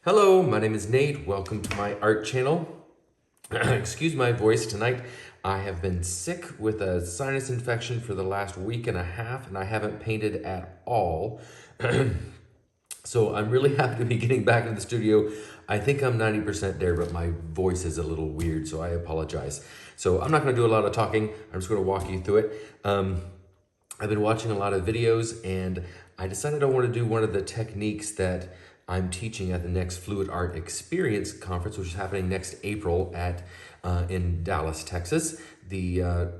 Hello, my name is Nate. Welcome to my art channel. Excuse my voice tonight. I have been sick with a sinus infection for the last week and a half, and I haven't painted at all. So I'm really happy to be getting back into the studio. I think I'm 90% there, but my voice is a little weird, so I apologize. So I'm not going to do a lot of talking. I'm just going to walk you through it. I've been watching a lot of videos, and I decided I want to do one of the techniques that I'm teaching at the next Fluid Art Experience Conference, which is happening next April in Dallas, Texas. The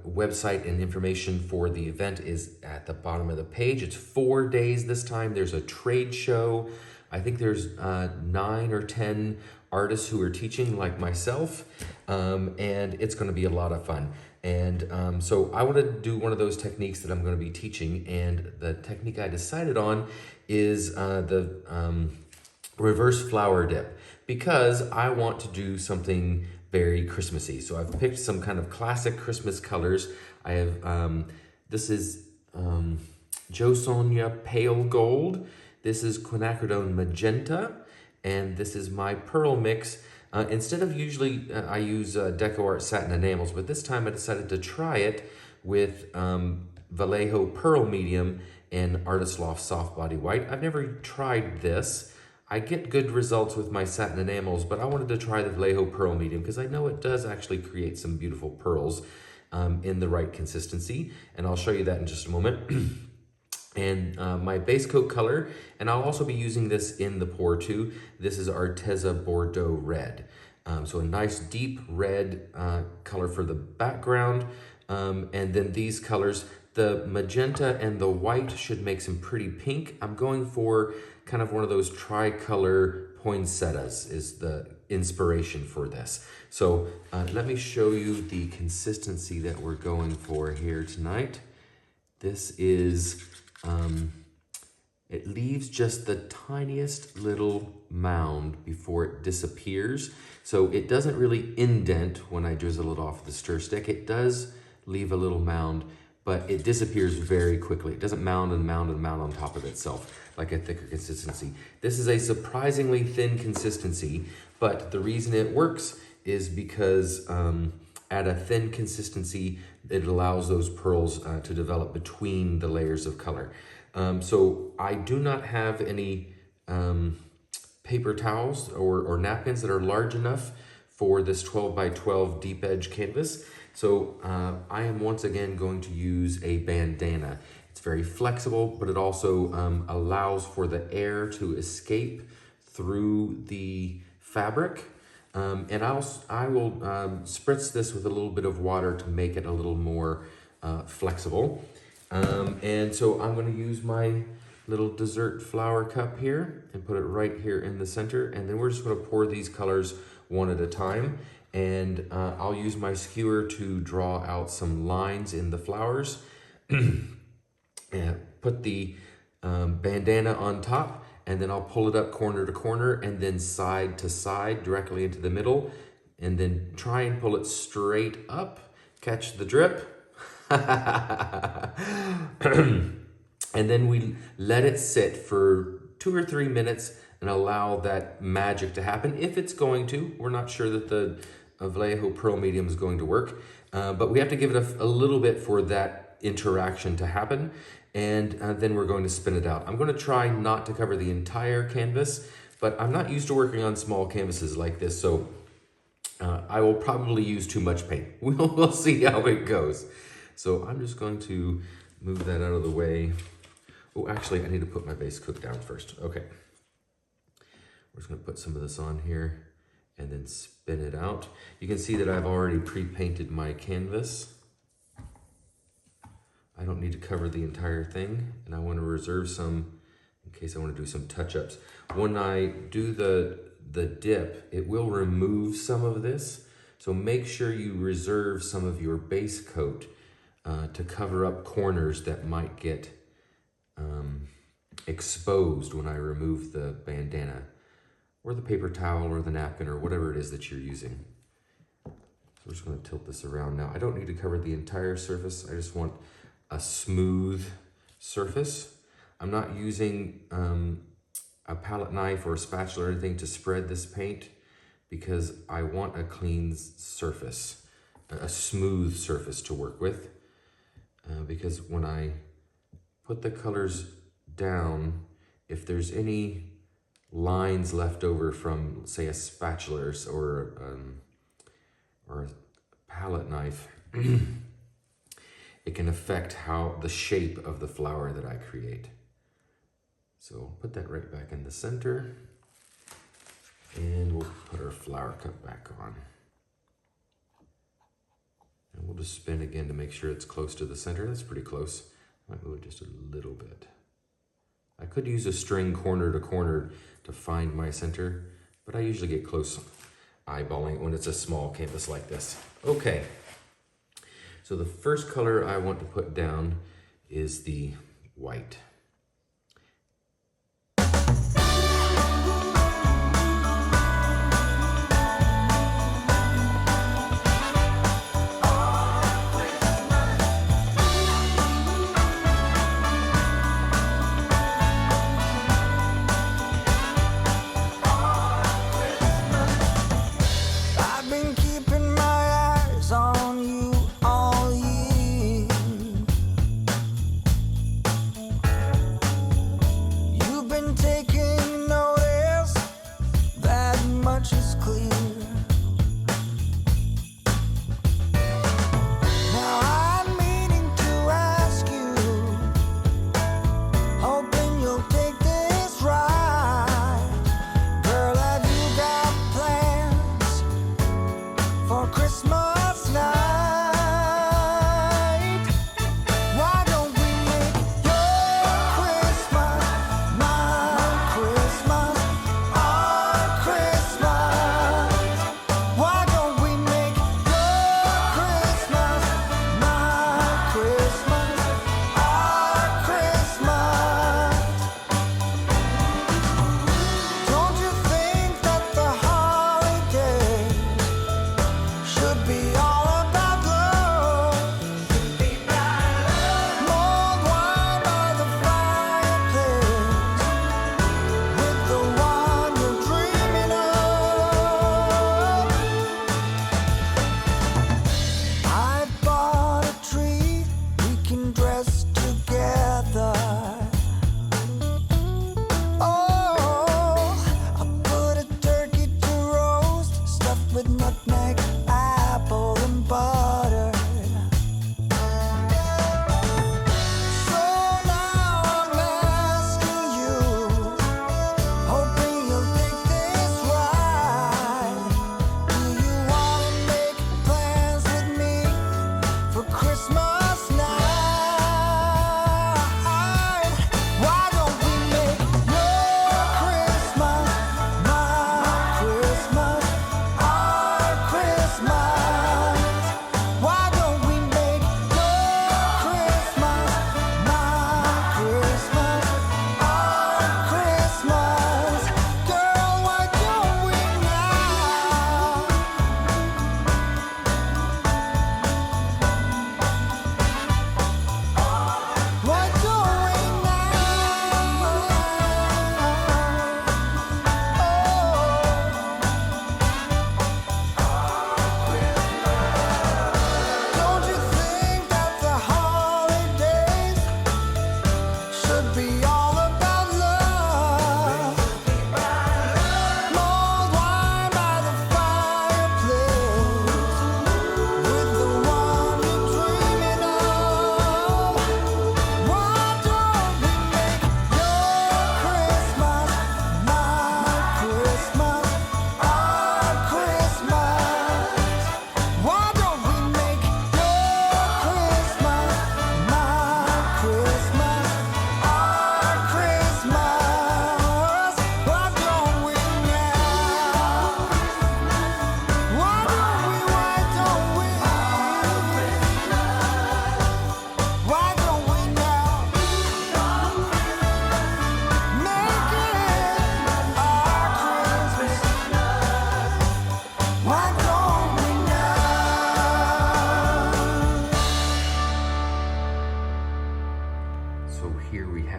website and information for the event is at the bottom of the page. It's 4 days this time. There's a trade show. I think there's 9 or 10 artists who are teaching like myself, and it's going to be a lot of fun. And so I want to do one of those techniques that I'm going to be teaching, and the technique I decided on is the reverse flower dip, because I want to do something very Christmassy. So I've picked some kind of classic Christmas colors. I have, this is JoSonja Pale Gold. This is Quinacridone Magenta. And this is my pearl mix. Instead of usually, I use Deco Art Satin Enamels, but this time I decided to try it with Vallejo Pearl Medium and Artist Loft Soft Body White. I've never tried this. I get good results with my satin enamels, but I wanted to try the Vallejo Pearl Medium because I know it does actually create some beautiful pearls in the right consistency, and I'll show you that in just a moment. And my base coat color, and I'll also be using this in the pour too. This is Arteza Bordeaux Red. So a nice deep red color for the background. And then these colors, the magenta and the white should make some pretty pink. I'm going for kind of one of those tricolor poinsettias is the inspiration for this. So let me show you the consistency that we're going for here tonight. This is, it leaves just the tiniest little mound before it disappears. So it doesn't really indent when I drizzle it off the stir stick. It does leave a little mound, but it disappears very quickly. It doesn't mound and mound and mound on top of itself like a thicker consistency. This is a surprisingly thin consistency, but the reason it works is because at a thin consistency, it allows those pearls to develop between the layers of color. So I do not have any paper towels or napkins that are large enough for this 12 by 12 deep edge canvas. So I am once again going to use a bandana. It's very flexible, but it also allows for the air to escape through the fabric. And I will spritz this with a little bit of water to make it a little more flexible. And so I'm going to use my little dessert flower cup here and put it right here in the center. And then we're just going to pour these colors one at a time. And I'll use my skewer to draw out some lines in the flowers. And put the bandana on top, and then I'll pull it up corner to corner and then side to side directly into the middle, and then try and pull it straight up. Catch the drip. And then we let it sit for 2 or 3 minutes and allow that magic to happen. If it's going to, we're not sure that the Vallejo Pearl Medium is going to work, but we have to give it a little bit for that interaction to happen, and then we're going to spin it out. I'm going to try not to cover the entire canvas, but I'm not used to working on small canvases like this, so I will probably use too much paint. We'll see how it goes. So I'm just going to move that out of the way. Oh, actually, I need to put my base coat down first. Okay. We're just going to put some of this on here and then spin it out. You can see that I've already pre-painted my canvas. I don't need to cover the entire thing, and I want to reserve some in case I want to do some touch-ups. When I do the dip, it will remove some of this, so make sure you reserve some of your base coat to cover up corners that might get exposed when I remove the bandana, or the paper towel, or the napkin, or whatever it is that you're using. So we're just going to tilt this around now. I don't need to cover the entire surface. I just want a smooth surface. I'm not using a palette knife or a spatula or anything to spread this paint because I want a clean surface, a smooth surface to work with. Because when I put the colors down, if there's any lines left over from, say, a spatula or a palette knife, it can affect how the shape of the flower that I create. So we'll put that right back in the center, and we'll put our flower cup back on. And we'll just spin again to make sure it's close to the center. That's pretty close. I might move it just a little bit. I could use a string corner to corner to find my center, but I usually get close eyeballing when it's a small canvas like this. Okay, so the first color I want to put down is the white.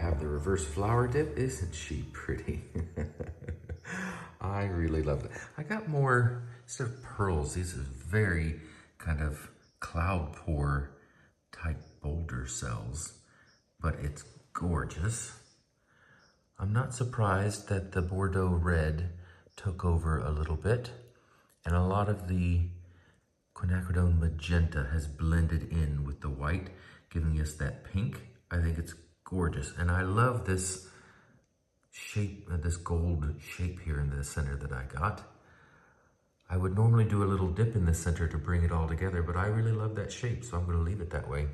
have the reverse flower dip. Isn't she pretty? I really love it. I got more, instead of pearls, these are very kind of cloud pour type boulder cells, but it's gorgeous. I'm not surprised that the Bordeaux Red took over a little bit, and a lot of the Quinacridone Magenta has blended in with the white, giving us that pink. I think it's gorgeous, and I love this shape, this gold shape here in the center that I got. I would normally do a little dip in the center to bring it all together, but I really love that shape, so I'm going to leave it that way.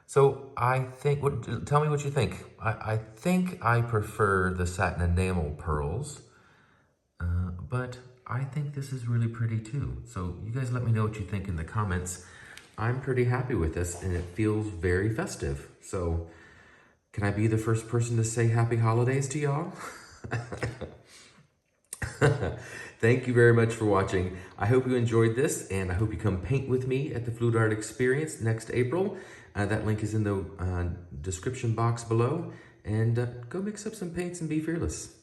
So I think, tell me what you think. I think I prefer the satin enamel pearls, but I think this is really pretty too. So you guys let me know what you think in the comments. I'm pretty happy with this, and it feels very festive. So can I be the first person to say happy holidays to y'all? Thank you very much for watching. I hope you enjoyed this, and I hope you come paint with me at the Flute Art Experience next April. That link is in the description box below. And go mix up some paints and be fearless.